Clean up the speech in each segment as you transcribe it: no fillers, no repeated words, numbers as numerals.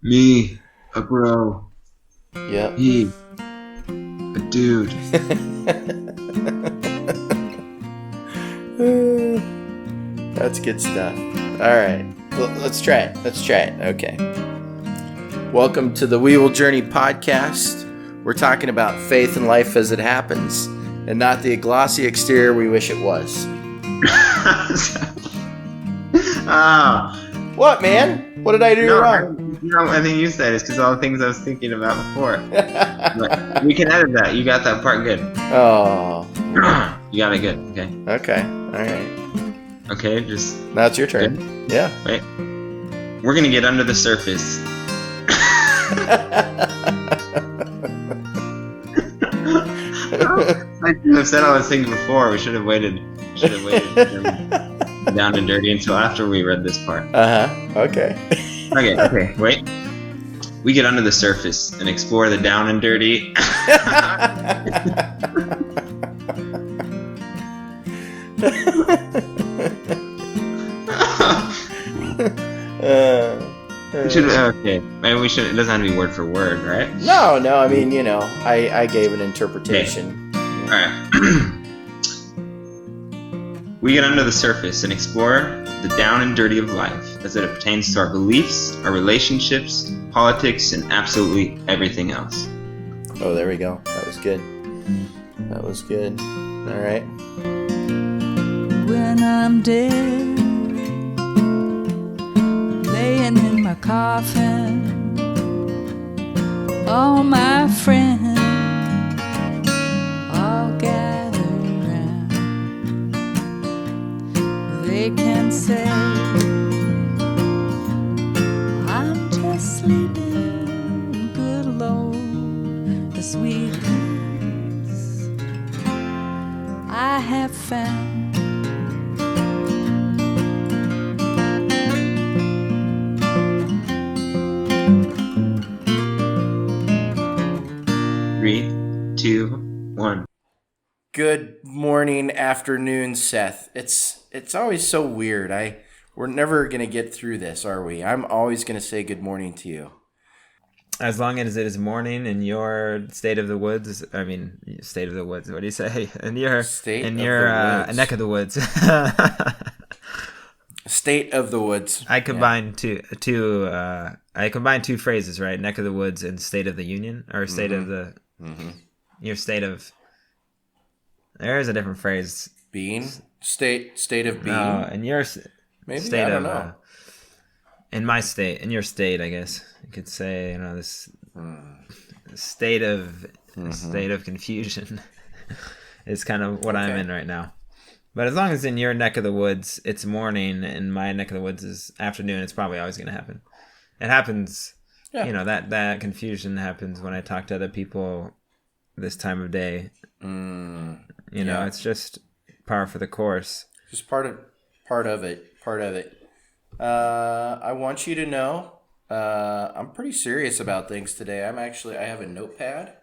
Me, a bro. Yep. He, a dude. That's good stuff. All right. Let's try it. Okay. Welcome to the We Will Journey podcast. We're talking about faith and life as it happens, and not the glossy exterior we wish it was. Oh. What, man? What did I do wrong? I think you said it's because all the things I was thinking about before. But we can edit that. You got that part good. Oh. You got it good. Okay. Okay. All right. Okay, just. Now it's your turn. Good. Yeah. Wait. We're gonna get under the surface. I should have said all those things before. We should have waited. Down and dirty until after we read this part. Okay. Okay. Wait. We get under the surface and explore the down and dirty. Okay. Maybe we should. It doesn't have to be word for word, right? No. I mean, I gave an interpretation. Okay. All right. We get under the surface and explore the down and dirty of life as it pertains to our beliefs, our relationships, politics, and absolutely everything else. Oh, there we go. That was good. All right. When I'm dead, laying in my coffin, all my friends all gather round. They can say I'm just sleeping good alone, the sweet peace I have found. 3, 2, 1. Good morning, afternoon, Seth. It's always so weird. We're never gonna get through this, are we? I'm always gonna say good morning to you. As long as it is morning in your state of the woods. I mean, state of the woods. What do you say? In your neck of the woods. State of the woods. I combined two phrases, right? Neck of the woods and state of the union, or state of the your state of. There is a different phrase. Being state of being. And your maybe state I don't know. In my state, in your state, I guess you could say, this state of confusion is kind of what I'm in right now. But as long as in your neck of the woods it's morning and my neck of the woods is afternoon, it's probably always going to happen. It happens, that confusion happens when I talk to other people this time of day. It's just par for the course. Just part of it. I want you to know I'm pretty serious about things today. I have a notepad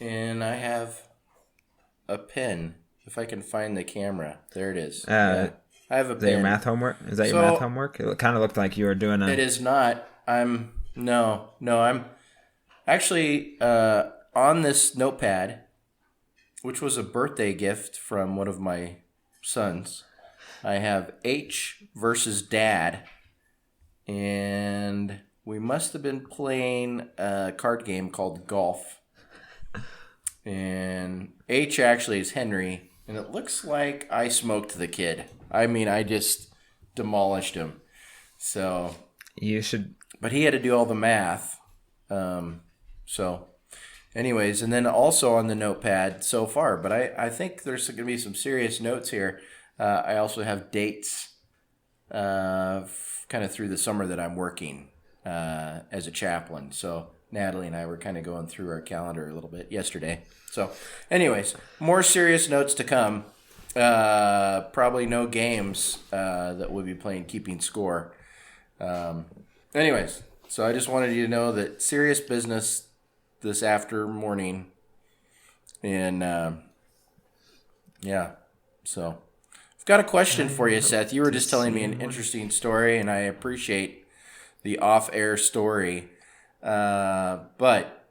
and I have a pen. If I can find the camera, there it is. I have a pen. Is that your math homework? Your math homework? It kind of looked like you were doing It is not. I'm actually on this notepad, which was a birthday gift from one of my sons. I have H versus Dad, and we must have been playing a card game called Golf. And H actually is Henry, and it looks like I smoked the kid. I mean, I just demolished him. So you should. But he had to do all the math. Anyways, and then also on the notepad so far, but I think there's going to be some serious notes here. I also have dates kind of through the summer that I'm working as a chaplain. So Natalie and I were kind of going through our calendar a little bit yesterday. So anyways, more serious notes to come. Probably no games that we'll be playing keeping score. Anyways, so I just wanted you to know that serious business this after morning. And so I've got a question for you, Seth. You were just telling me an interesting story, and I appreciate the off-air story. But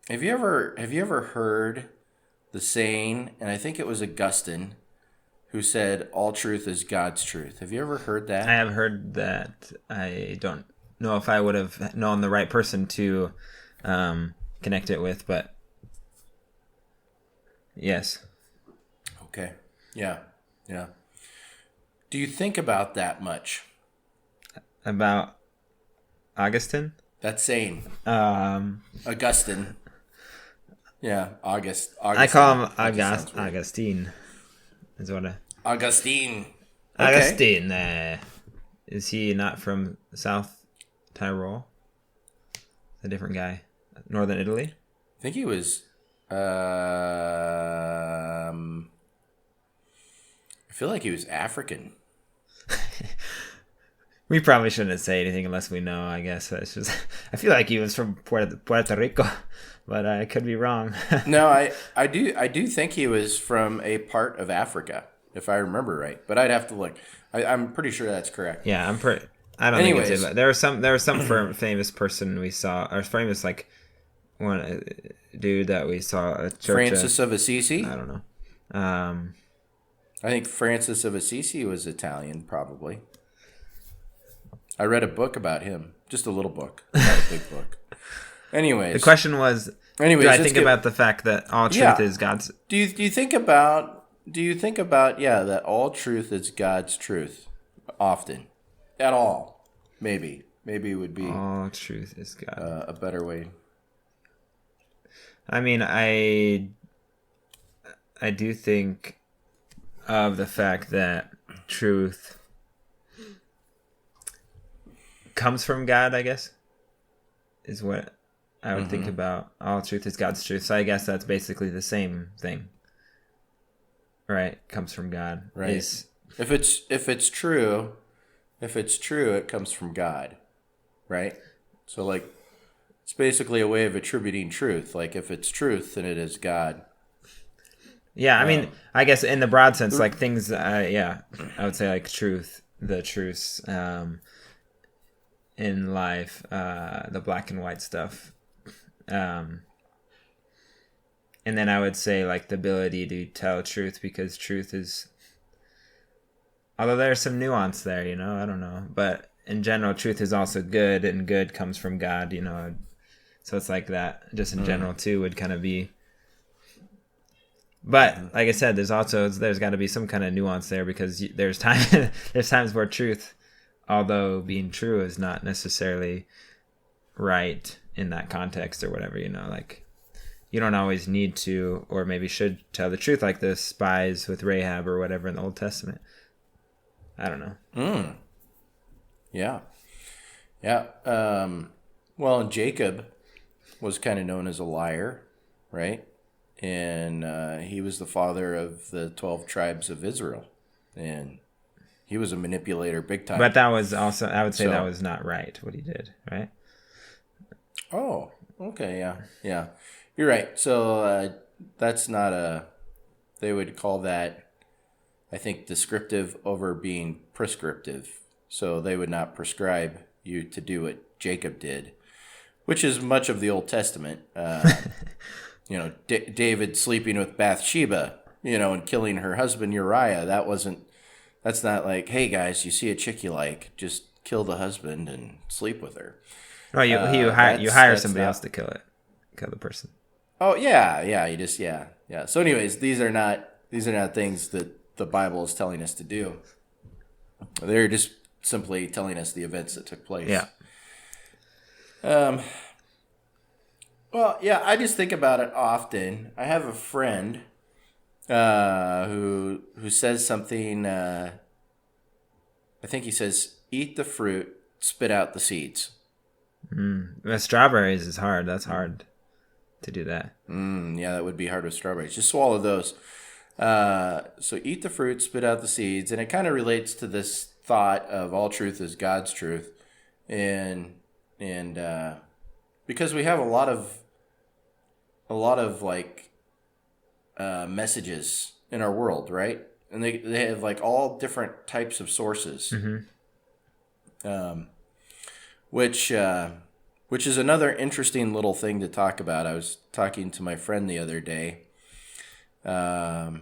have you ever heard the saying? And I think it was Augustine who said, "All truth is God's truth." Have you ever heard that? I have heard that. I don't know if I would have known the right person to connect it with, but yes. Okay. Yeah. Yeah. Do you think about that much? About Augustine? That saying. Augustine. Yeah, August. I call him Augustine. Augustine. Is what Augustine. Okay. Augustine. Is he not from South Tyrol? A different guy. Northern Italy? I think he was. I feel like he was African. We probably shouldn't say anything unless we know, I guess. It's just, I feel like he was from Puerto Rico, but I could be wrong. No, I do think he was from a part of Africa, if I remember right. But I'd have to look. I'm pretty sure that's correct. Yeah, I don't think it's it. There was some famous person we saw, or famous like one dude that we saw at church. Francis of Assisi? I don't know. I think Francis of Assisi was Italian, probably. I read a book about him. Just a little book, not a big book. Anyways. The question was, do I think about the fact that all truth is God's... Do you think about that all truth is God's truth often? At all? Maybe it would be all truth is God. A better way. I mean, I do think of the fact that truth comes from God, I guess, is what I would think about. All truth is God's truth. So I guess that's basically the same thing, right? Comes from God, right? If it's true, it comes from God, right? So like, it's basically a way of attributing truth. Like if it's truth, then it is God. Yeah, I mean, I guess in the broad sense, like things. I would say like truth, the truths. In life, the black and white stuff. And then I would say like the ability to tell truth, because truth is, although there's some nuance there, I don't know. But in general, truth is also good, and good comes from God, So it's like that, just in general too, would kind of be. But like I said, there's got to be some kind of nuance there, because there's times where truth, although being true, is not necessarily right in that context or whatever, like you don't always need to, or maybe should, tell the truth, like the spies with Rahab or whatever in the Old Testament. I don't know. Yeah. Well, and Jacob was kind of known as a liar, right? And he was the father of the 12 tribes of Israel, and he was a manipulator big time. But that was also, I would say, that was not right, what he did, right? Oh, okay, yeah. You're right. So that's not they would call that, I think, descriptive over being prescriptive. So they would not prescribe you to do what Jacob did, which is much of the Old Testament. David sleeping with Bathsheba, and killing her husband Uriah. That's not like, hey guys, you see a chick you like, just kill the husband and sleep with her. Oh, you hire somebody else to kill the person. Oh yeah, you just yeah. So anyways, these are not things that the Bible is telling us to do. They're just simply telling us the events that took place. Yeah. Well, yeah, I just think about it often. I have a friend who says something. I think he says, "Eat the fruit, spit out the seeds." With strawberries is hard. That's hard to do that. Yeah, that would be hard with strawberries. Just swallow those. So eat the fruit, spit out the seeds, and it kind of relates to this thought of all truth is God's truth, and because we have a lot of like messages in our world, right? And they have like all different types of sources. which is another interesting little thing to talk about. I was talking to my friend the other day, and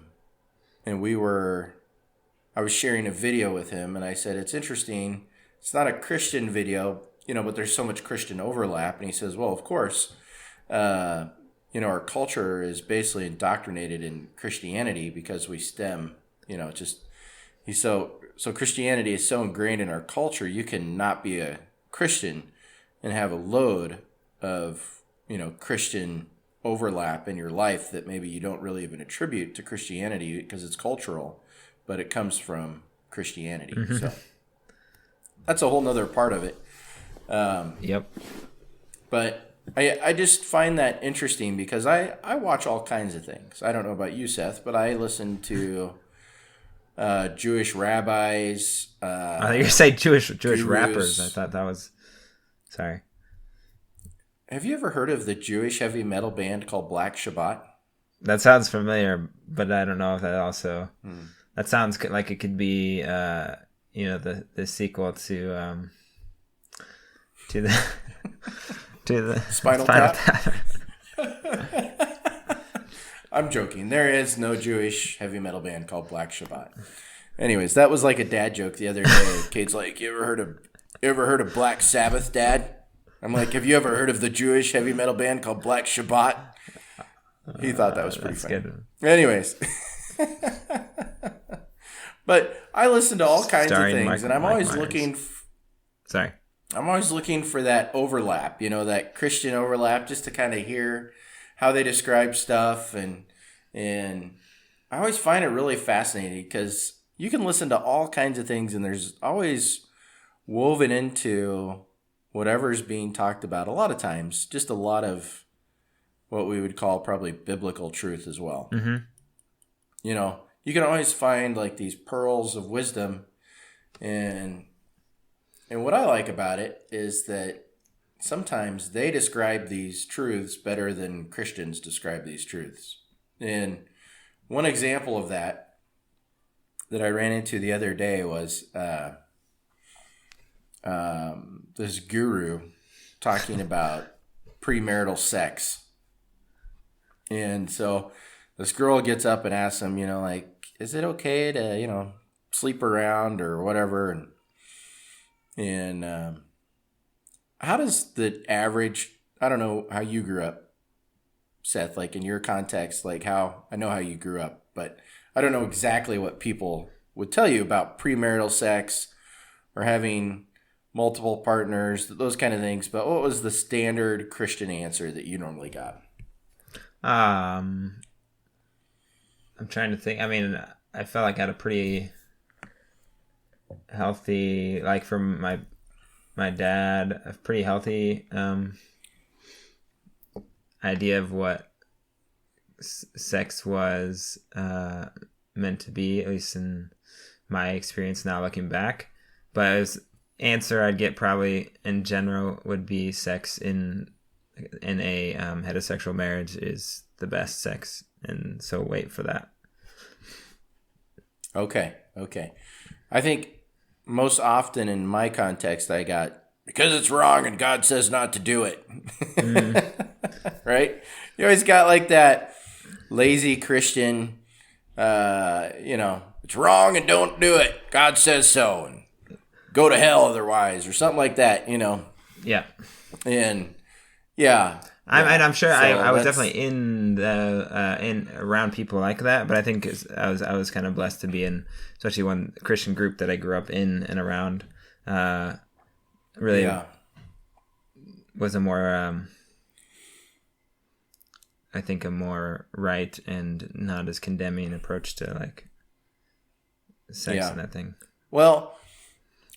I was sharing a video with him, and I said, it's interesting. It's not a Christian video, but there's so much Christian overlap. And he says, well, of course, our culture is basically indoctrinated in Christianity because we stem, so Christianity is so ingrained in our culture, you cannot be a Christian and have a load of, Christian overlap in your life that maybe you don't really even attribute to Christianity because it's cultural, but it comes from Christianity. Mm-hmm. So that's a whole nother part of it. Yep. But I just find that interesting because I watch all kinds of things. I don't know about you, Seth, but I listen to Jewish rabbis. I thought you were saying Jewish gurus. rappers. I thought that was... Sorry. Have you ever heard of the Jewish heavy metal band called Black Shabbat? That sounds familiar, but I don't know if that also... That sounds like it could be, the sequel to the to the Spinal Tap. I'm joking. There is no Jewish heavy metal band called Black Shabbat. Anyways, that was like a dad joke the other day. Kate's like, "You ever heard of Black Sabbath, Dad?" I'm like, "Have you ever heard of the Jewish heavy metal band called Black Shabbat?" He thought that was pretty funny. Good. Anyways. But I listen to all kinds of things, and I'm always looking. I'm always looking for that overlap, that Christian overlap, just to kind of hear how they describe stuff, and I always find it really fascinating because you can listen to all kinds of things, and there's always woven into whatever's being talked about. A lot of times, just a lot of what we would call probably biblical truth as well. Mm-hmm. You can always find like these pearls of wisdom, and what I like about it is that sometimes they describe these truths better than Christians describe these truths. And one example of that I ran into the other day was this guru talking about premarital sex. And so this girl gets up and asks him, is it okay to, sleep around or whatever? And how does the average, I don't know how you grew up, Seth, like in your context, like how, I know how you grew up, but I don't know exactly what people would tell you about premarital sex or having multiple partners, those kind of things. But what was the standard Christian answer that you normally got? I'm trying to think. I mean, I felt like I had a pretty healthy, like from my dad, a pretty healthy idea of what sex was meant to be, at least in my experience now looking back. But as answer I'd get probably in general would be sex in a heterosexual marriage is the best sex, and so wait for that. Okay. I think most often in my context I got, because it's wrong and God says not to do it. Right? You always got like that lazy Christian, it's wrong and don't do it. God says so, and go to hell otherwise, or something like that, Yeah. And yeah. I'm sure so I was definitely in around people like that, but I think I was kind of blessed to be in, especially one Christian group that I grew up in and around. Really was a more I think a more right and not as condemning approach to like sex and that thing. Well,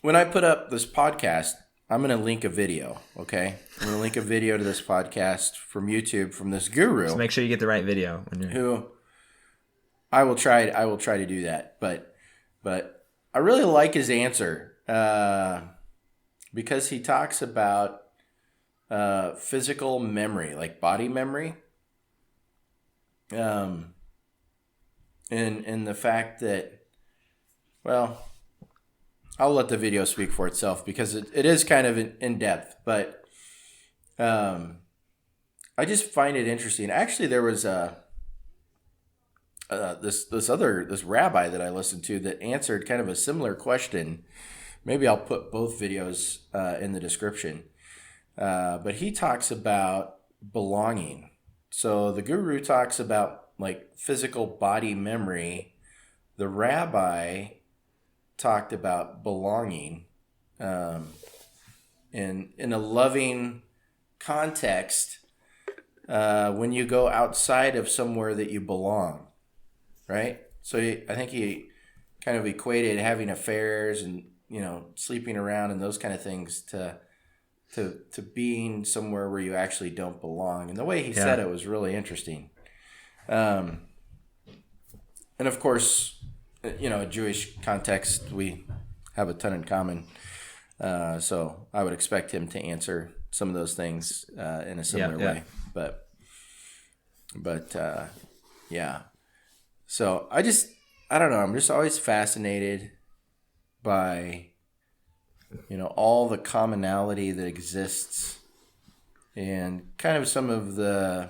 when I put up this podcast, I'm going to link a video, okay? I'm going to link a video to this podcast from YouTube from this guru. So make sure you get the right video. Who I will try to do that. But I really like his answer because he talks about physical memory, like body memory. And the fact that, well, I'll let the video speak for itself because it is kind of in depth, but I just find it interesting. Actually, there was this rabbi that I listened to that answered kind of a similar question. Maybe I'll put both videos in the description. But he talks about belonging. So the guru talks about like physical body memory. The rabbi talked about belonging in a loving context when you go outside of somewhere that you belong, right? So I think he kind of equated having affairs and, you know, sleeping around and those kind of things to being somewhere where you actually don't belong. And the way he said it was really interesting. And of course, you know, a Jewish context, we have a ton in common. So I would expect him to answer some of those things in a similar way. But yeah. So I don't know. I'm just always fascinated by, you know, all the commonality that exists and kind of some of the,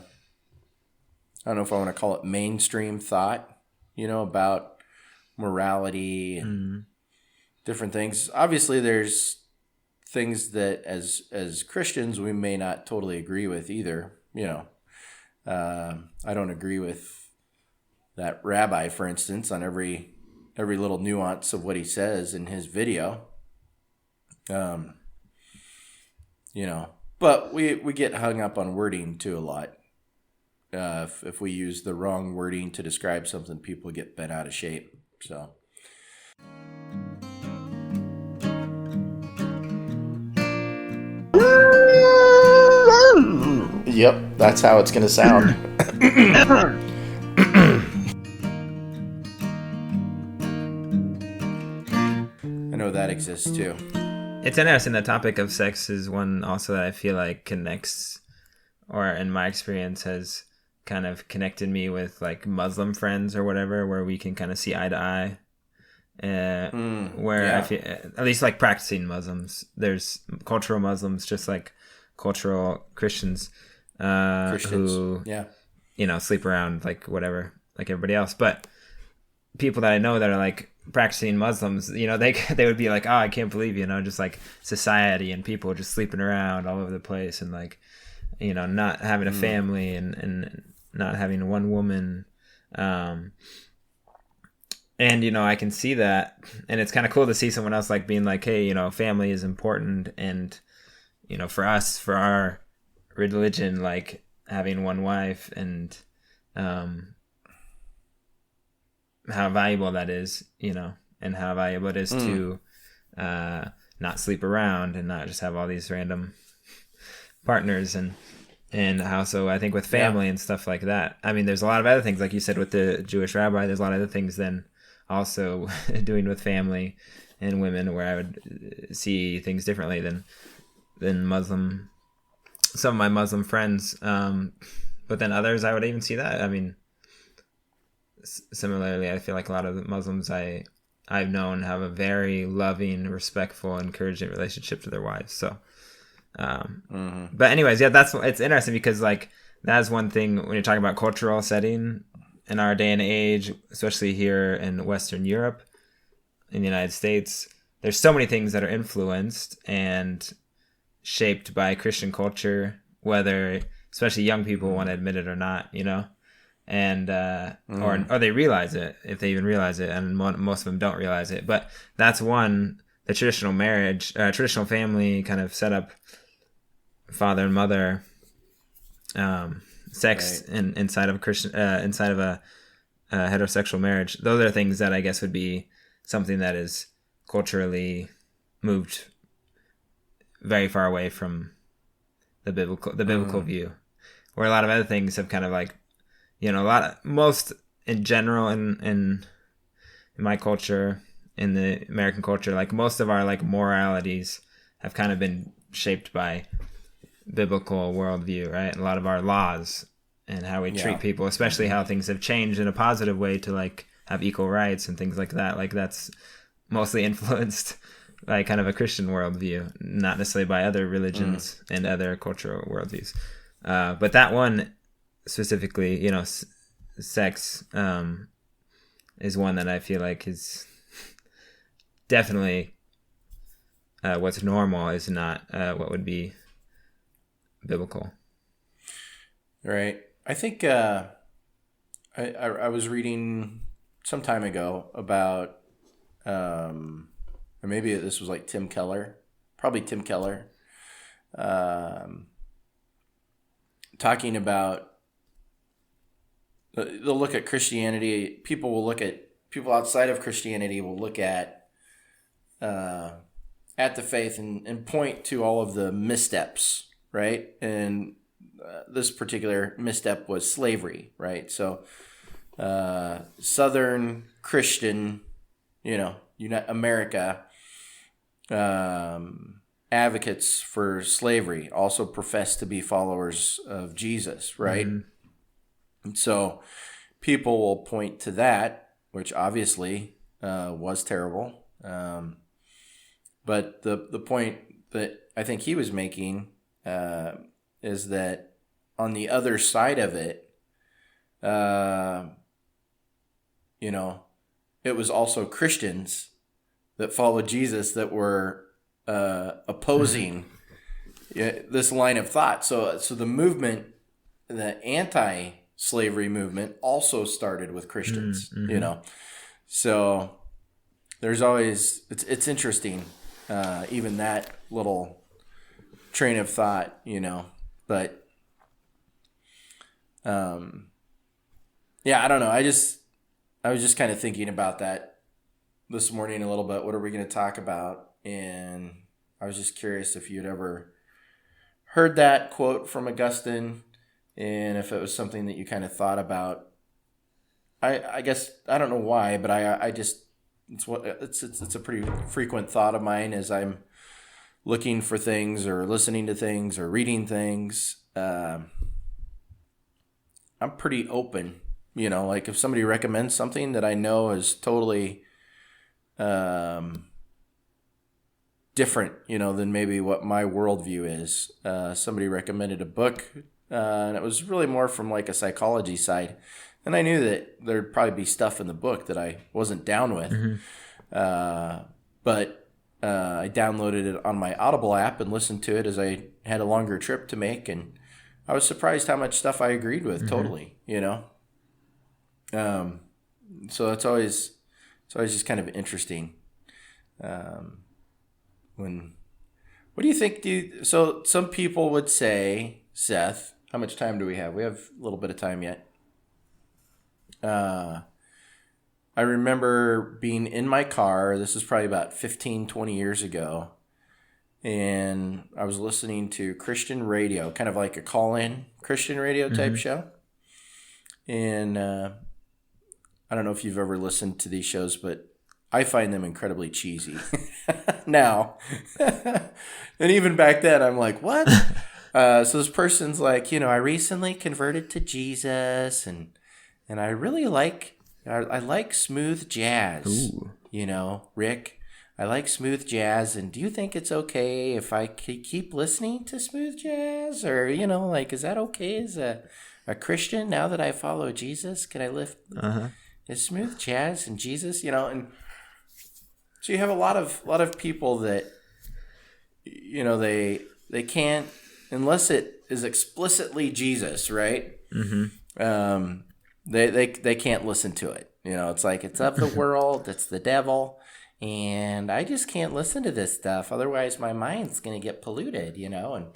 I don't know if I want to call it mainstream thought, you know, about morality and different things. Obviously, there's things that as Christians we may not totally agree with either. You know, I don't agree with that rabbi, for instance, on every little nuance of what he says in his video. You know, but we get hung up on wording too a lot. If we use the wrong wording to describe something, people get bent out of shape. So. Yep, that's how it's gonna sound. I know that exists too. It's interesting. The topic of sex is one also that I feel like connects, or in my experience has kind of connected me with like Muslim friends or whatever, where we can kind of see eye to eye. I feel, at least like practicing Muslims, there's cultural Muslims just like cultural Christians, who you know, sleep around like whatever, like everybody else. But people that I know that are like practicing Muslims, you know, they would be like, oh, I can't believe, you know, just like society and people just sleeping around all over the place and like, you know, not having a family and not having one woman. And, you know, I can see that, and it's kind of cool to see someone else like being like, hey, you know, family is important. And, you know, for us, for our religion, like having one wife and how valuable that is, you know, and how valuable it is to not sleep around and not just have all these random partners, and how, so I think with family and stuff like that, I mean, there's a lot of other things, like you said, with the Jewish rabbi, there's a lot of other things then also doing with family and women where I would see things differently than Muslim, some of my Muslim friends. But then others, I would even see that. I mean, similarly, I feel like a lot of the Muslims I've known have a very loving, respectful, encouraging relationship to their wives. So, but anyways, yeah, it's interesting because like that's one thing when you're talking about cultural setting in our day and age, especially here in Western Europe, in the United States, there's so many things that are influenced and shaped by Christian culture, whether especially young people want to admit it or not, you know, and or they realize it, if they even realize it, and most of them don't realize it. But that's one, the traditional marriage, traditional family kind of setup, father and mother, sex inside of a Christian, inside of a heterosexual marriage. Those are things that I guess would be something that is culturally moved very far away from the biblical view, where a lot of other things have kind of like, you know, most in general in my culture, in the American culture, like most of our like moralities have kind of been shaped by biblical worldview, right? A lot of our laws and how we treat people, especially how things have changed in a positive way to like have equal rights and things like that. Like that's mostly influenced by kind of a Christian worldview, not necessarily by other religions and other cultural worldviews. But that one specifically, you know, sex is one that I feel like is definitely what's normal is not what would be biblical. Right. I think I was reading some time ago about, or maybe this was like Tim Keller, probably Tim Keller, talking about, they'll look at Christianity. People outside of Christianity will look at the faith and point to all of the missteps, right? And this particular misstep was slavery, right? So Southern Christian, America, advocates for slavery also profess to be followers of Jesus, right? Mm-hmm. And so people will point to that, which obviously was terrible. But the point that I think he was making is that on the other side of it, it was also Christians that followed Jesus that were opposing this line of thought. So the movement, the anti-slavery movement, also started with Christians. Mm-hmm. So there's always it's interesting, even that little train of thought, but. Yeah, I don't know. I was just kind of thinking about that this morning a little bit. What are we going to talk about? And I was just curious if you'd ever heard that quote from Augustine and if it was something that you kind of thought about. I guess I don't know why, but it's a pretty frequent thought of mine as I'm looking for things or listening to things or reading things. I'm pretty open, like if somebody recommends something that I know is totally different, than maybe what my worldview is. Somebody recommended a book, and it was really more from like a psychology side. And I knew that there'd probably be stuff in the book that I wasn't down with. Mm-hmm. But I downloaded it on my Audible app and listened to it as I had a longer trip to make, and I was surprised how much stuff I agreed with. Mm-hmm. Totally, so it's always just kind of interesting. What do you think? So some people would say, Seth, how much time do we have? We have a little bit of time yet. I remember being in my car. This is probably about 15, 20 years ago. And I was listening to Christian radio, kind of like a call-in Christian radio type mm-hmm. show. And I don't know if you've ever listened to these shows, but I find them incredibly cheesy now. And even back then, I'm like, what? So this person's like, I recently converted to Jesus, and I really like smooth jazz. Ooh. Rick. I like smooth jazz, and do you think it's okay if I keep listening to smooth jazz? Or, is that okay as a Christian now that I follow Jesus? Can I lift is smooth jazz and Jesus, and so you have a lot of people that, they can't, unless it is explicitly Jesus, right? Mm-hmm. They can't listen to it. It's like, it's of the world, it's the devil. And I just can't listen to this stuff. Otherwise, my mind's going to get polluted, And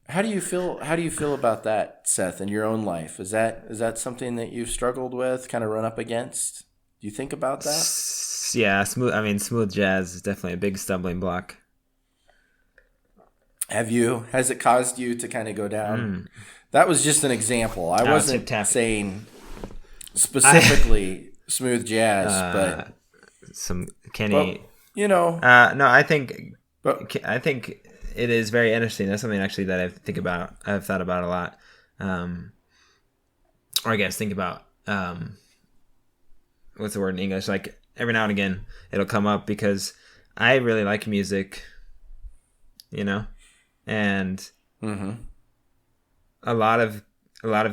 how do you feel about that, Seth, in your own life? Is that something that you've struggled with, kind of run up against? Do you think about that? Yeah, smooth jazz is definitely a big stumbling block. Has it caused you to kind of go down? That was just an example. I wasn't saying specifically smooth jazz, but some Kenny. No, I think it is very interesting. That's something actually that I've thought about a lot, or I guess think about what's the word in English? Like every now and again it'll come up because I really like music, you know, and a lot of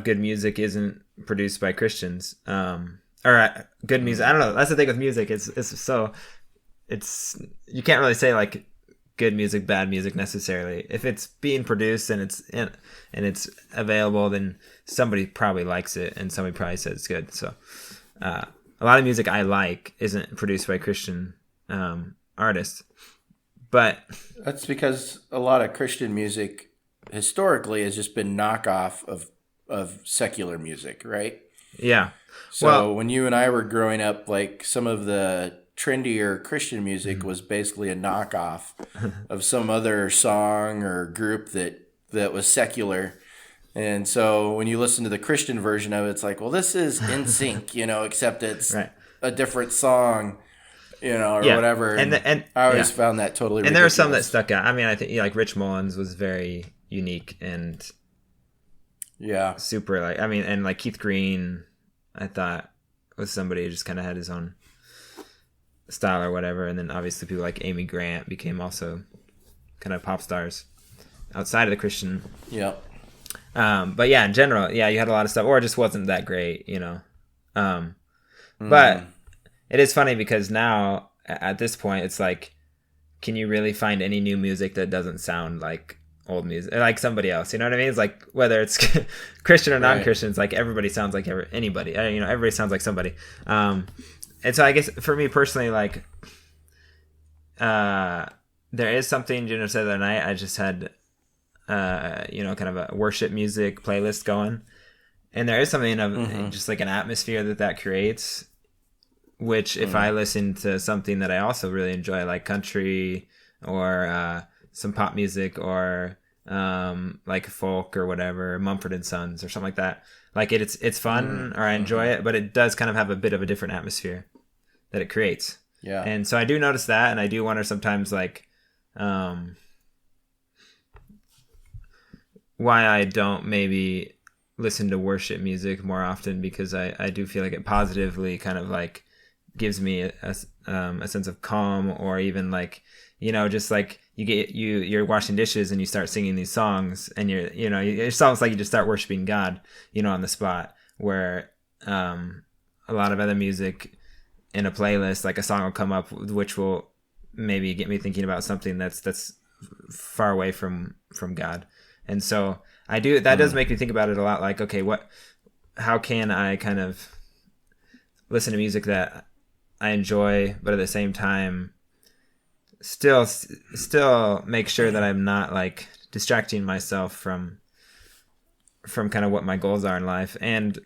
good music isn't produced by Christians. Good music. I don't know. That's the thing with music. It's you can't really say like good music, bad music necessarily. If it's being produced and it's available, then somebody probably likes it and somebody probably says it's good. So a lot of music I like isn't produced by Christian artists, but that's because a lot of Christian music historically has just been knockoff of secular music, right? Yeah. So when you and I were growing up, like some of the trendier Christian music was basically a knockoff of some other song or group that was secular. And so when you listen to the Christian version of it, it's like, well, this is In Sync, you know, except it's a different song, you know, or whatever. And I always found that totally ridiculous. And there are some that stuck out. I mean, I think like Rich Mullins was very unique and super like, I mean, and like Keith Green, I thought was somebody who just kind of had his own style or whatever. And then obviously people like Amy Grant became also kind of pop stars outside of the Christian. Yeah. But yeah, in general, you had a lot of stuff, or it just wasn't that great, you know. But it is funny because now at this point, it's like, can you really find any new music that doesn't sound like old music, like somebody else? You know what I mean? It's like whether it's Christian or non-Christian, it's like everybody sounds like anybody. You know, everybody sounds like somebody. And so I guess for me personally, like, there is something, you know, said the other night, I just had, you know, kind of a worship music playlist going. And there is something of just like an atmosphere that creates, which if I listen to something that I also really enjoy, like country or some pop music or like folk or whatever, Mumford & Sons or something like that, like it's fun or I enjoy it, but it does kind of have a bit of a different atmosphere that it creates. Yeah. And so I do notice that, and I do wonder sometimes like why I don't maybe listen to worship music more often, because I do feel like it positively kind of like gives me a sense of calm, or even like, you know, just like you're washing dishes and you start singing these songs and it's almost like you just start worshiping God, you know, on the spot, where a lot of other music in a playlist, like a song will come up which will maybe get me thinking about something that's far away from God. And so that does make me think about it a lot, like, okay, how can I kind of listen to music that I enjoy, but at the same time still make sure that I'm not like distracting myself from kind of what my goals are in life, and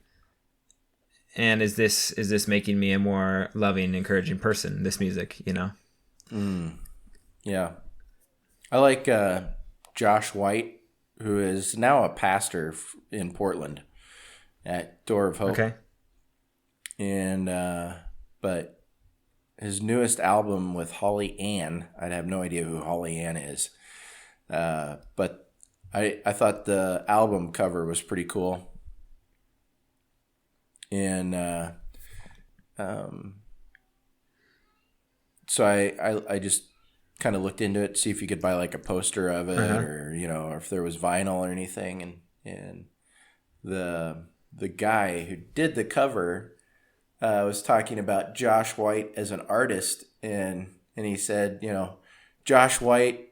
is this making me a more loving, encouraging person, this music, you know? Yeah. I like Josh White, who is now a pastor in Portland at Door of Hope. Okay. And but his newest album with Holly Ann, I'd have no idea who Holly Ann is, but I thought the album cover was pretty cool. And so I just kind of looked into it to see if you could buy like a poster of it, or, you know, or if there was vinyl or anything. And the guy who did the cover was talking about Josh White as an artist, and he said, you know, Josh White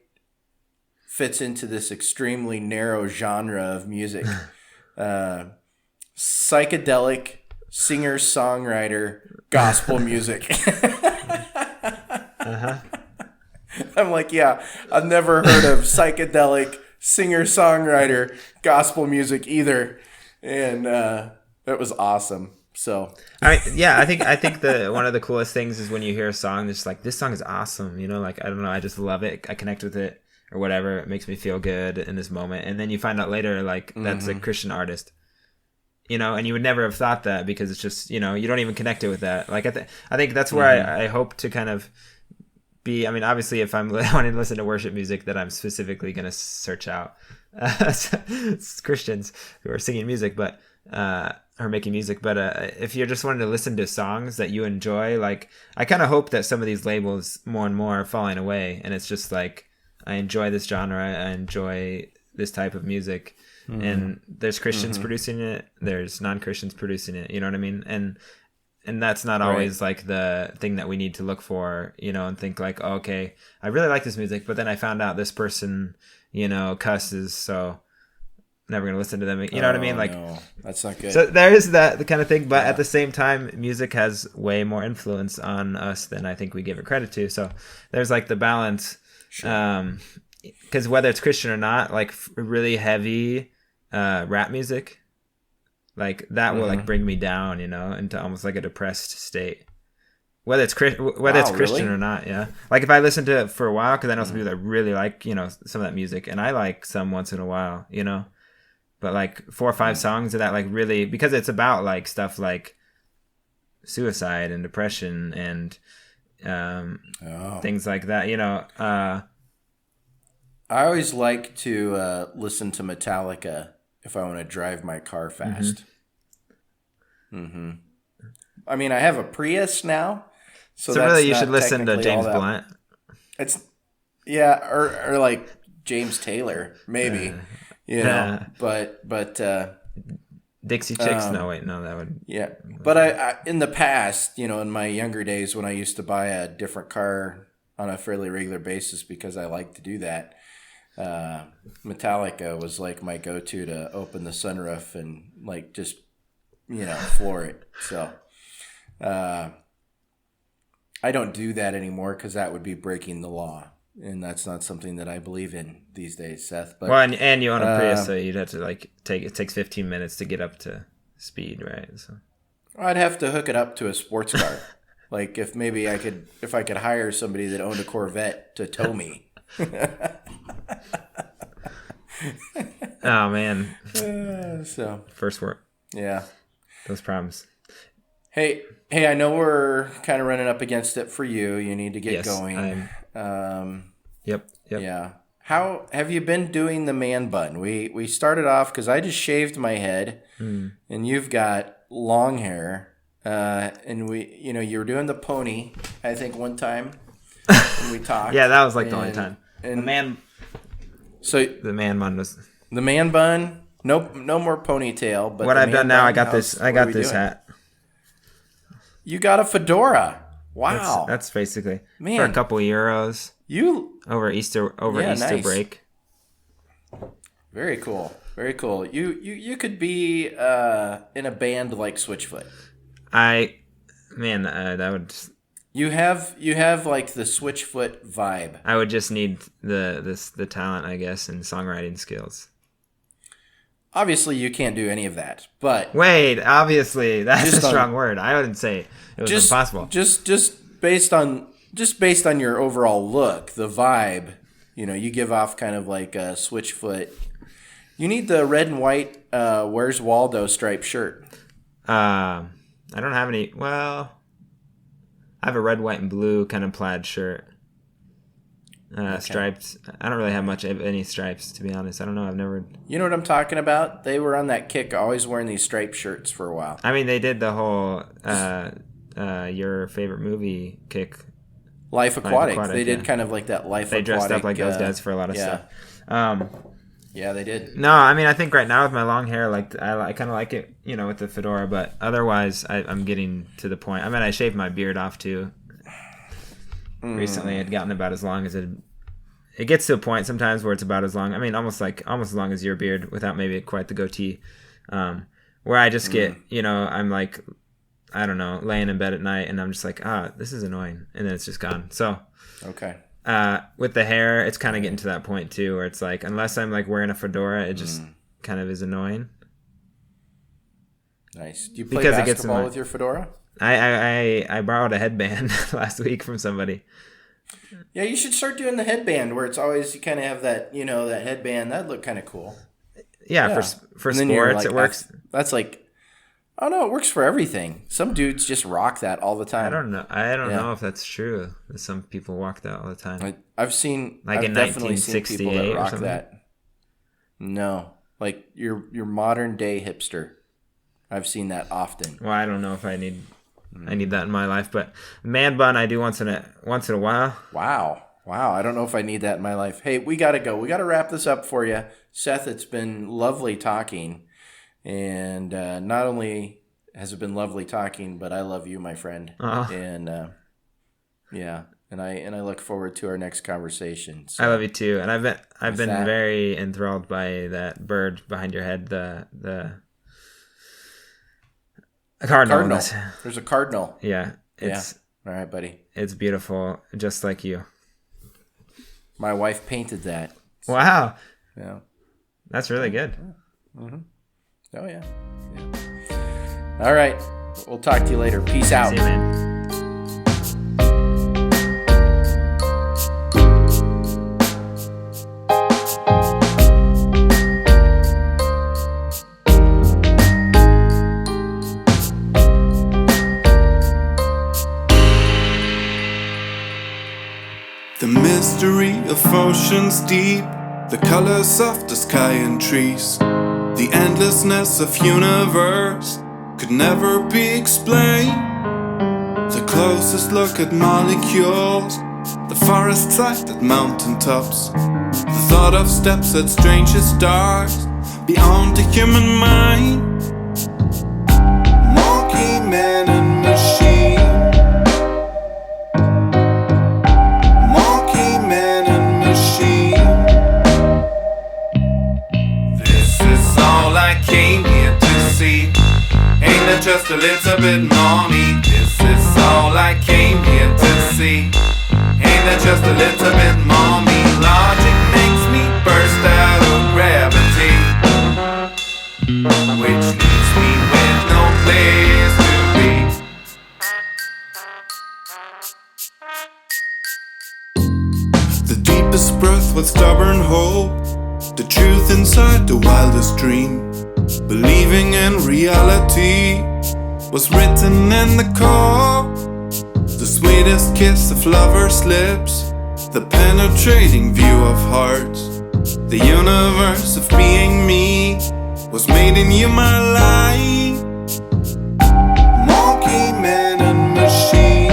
fits into this extremely narrow genre of music. Psychedelic singer-songwriter gospel music. I'm like, yeah, I've never heard of psychedelic singer-songwriter gospel music either. And that was awesome. So I think one of the coolest things is when you hear a song that's like, this song is awesome, you know, like, I don't know, I just love it, I connect with it or whatever, it makes me feel good in this moment, and then you find out later like that's a Christian artist, you know, and you would never have thought that because it's just, you know, you don't even connect it with that. Like I think that's where I hope to kind of be. I mean, obviously if I'm wanting to listen to worship music, that I'm specifically going to search out Christians who are singing music, but or making music, but if you're just wanting to listen to songs that you enjoy, like I kind of hope that some of these labels more and more are falling away, and it's just like I enjoy this genre, I enjoy this type of music, and there's Christians producing it, there's non-Christians producing it, you know what I mean? And that's not always like the thing that we need to look for, you know, and think like, oh, okay, I really like this music, but then I found out this person, you know, cusses, so never gonna listen to them. You know what I mean? Like, no, that's not good. So there is that the kind of thing, but at the same time, music has way more influence on us than I think we give it credit to. So there's like the balance, because whether it's Christian or not, like really heavy rap music, like that will like bring me down, you know, into almost like a depressed state. Whether it's Christian really? or not, yeah. Like if I listen to it for a while, because I know some people that really like, you know, some of that music, and I like some once in a while, you know. But like 4 or 5 songs of that, like really, because it's about like stuff like suicide and depression and things like that, you know. I always like to listen to Metallica if I want to drive my car fast. I mean, I have a Prius now, so that's really you not should listen to technically James all that- Blunt. It's or like James Taylor, maybe. You know, but Dixie Chicks. No, wait, no, that would. yeah. But I in the past, you know, in my younger days when I used to buy a different car on a fairly regular basis because I like to do that, Metallica was like my go-to to open the sunroof and like just, you know, floor it. So I don't do that anymore because that would be breaking the law. And that's not something that I believe in these days, Seth. But Well, and you own a Prius, so you'd have to like it takes 15 minutes to get up to speed, right? So I'd have to hook it up to a sports car. Like if I could hire somebody that owned a Corvette to tow me. Oh man, So first work, yeah. those problems. Hey, I know we're kind of running up against it for you. You need to get Yes, going. Yep. Yeah. How have you been doing the man bun? We started off because I just shaved my head, and you've got long hair, and you were doing the pony. I think one time when we talked. Yeah, that was like the only time. And The man bun was. the man bun. Nope, no more ponytail. But What the I've man done now, bun, I got how's- this. I what are got we this doing? hat. You got a fedora. Wow, That's basically Man. for a couple euros you over Easter nice. break. very cool. Very cool. You could be in a band like Switchfoot. That would. You have like the Switchfoot vibe. I would just need the talent, I guess, and songwriting skills. Obviously, you can't do any of that, but Wait, obviously that's Just a on- strong word. I wouldn't say it was impossible. Just based on your overall look, the vibe, you know, you give off kind of like a Switchfoot. You need the red and white Where's Waldo striped shirt. I don't have any. Well, I have a red, white, and blue kind of plaid shirt. Striped. I don't really have much of any stripes, to be honest. I don't know. I've never. You know what I'm talking about? They were on that kick, always wearing these striped shirts for a while. I mean, they did the whole your favorite movie kick. Life Aquatic. They did yeah. kind of like that Life They Aquatic. dressed up like those guys for a lot of stuff. Yeah, they did. No, I mean, I think right now with my long hair, like I kind of like it, you know, with the fedora. But otherwise, I'm getting to the point. I mean, I shaved my beard off too. Recently, it had gotten about as long as it. It gets to a point sometimes where it's about as long. I mean, almost as long as your beard, without maybe quite the goatee. Where I just get, you know, I'm like, I don't know, laying in bed at night, and I'm just like, this is annoying, and then it's just gone. So. Okay. With the hair, it's kind of getting to that point too, where it's like, unless I'm like wearing a fedora, it just kind of is annoying. Nice. Do you play Because it gets in basketball my- with your fedora? I borrowed a headband last week from somebody. Yeah, you should start doing the headband where it's always you kind of have that, you know, that headband. That'd look kind of cool. Yeah. For And then you're sports, like, it works. That's like, oh no, it works for everything. Some dudes just rock that all the time. I don't know. I don't Yeah. know if that's true. Some people walk that all the time. I've seen, Like I've in definitely seen people that 1968 or rock something? that. No, like your modern day hipster. I've seen that often. Well, I don't know if I need that in my life, but man bun I do once in a while. Wow. I don't know if I need that in my life. Hey, we got to go. We got to wrap this up for you. Seth, it's been lovely talking. And not only has it been lovely talking, but I love you, my friend. And and I look forward to our next conversation. So, I love you too. And I've been that, very enthralled by that bird behind your head, the cardinal. There's a cardinal. Yeah. All right, buddy. It's beautiful, just like you. My wife painted that. Wow. Yeah. That's really good. Mm-hmm. Oh, yeah. All right. We'll talk to you later. Peace out. See you, man. The mystery of oceans deep, the colors of the sky and trees, the endlessness of universe could never be explained. The closest look at molecules, the farthest sight at mountaintops, the thought of steps at strangest stars beyond the human mind. Monkey man and machine, just a little bit mommy. This is all I came here to see. Ain't that just a little bit mommy? Logic makes me burst out of gravity, which leaves me with no place to be. The deepest breath with stubborn hope, the truth inside the wildest dream. Believing in reality was written in the code. The sweetest kiss of lovers' lips, the penetrating view of hearts. The universe of being me was made in you, my life. Monkey man and machine,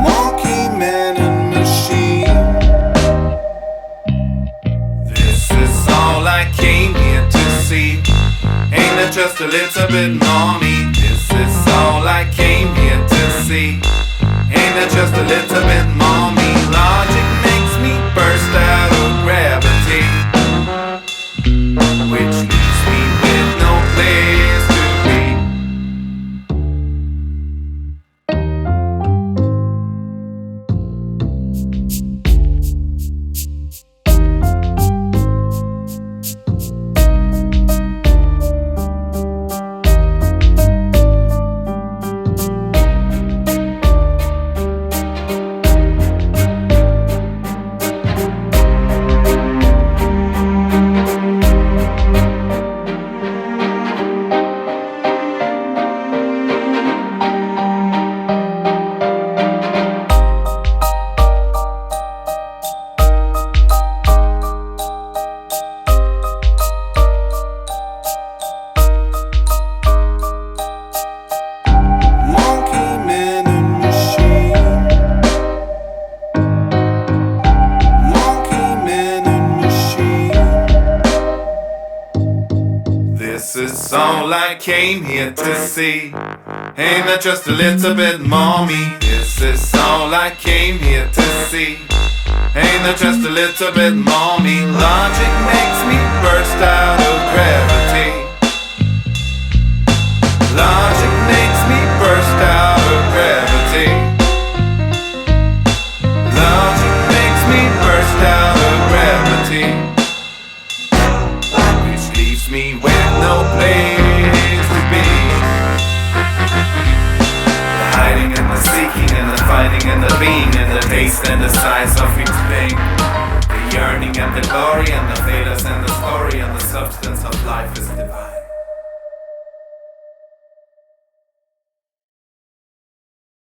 monkey man and machine. This is all I came here to see. Ain't that just a little bit mommy? This is all I came here to see. Ain't that just a little bit mommy? Logic makes me burst out of gravity, which leaves me with no place to be. This is all I came here to see. Ain't that just a little bit mommy? This is all I came here to see. Ain't that just a little bit mommy? Logic makes me burst out of gravity. Logic makes me burst out of gravity. Logic makes me burst out of gravity, which leaves me with no place to be. The hiding and the seeking and the fighting and the being and the taste and the size of each thing. The yearning and the glory and the failures and the story and the substance of life is divine.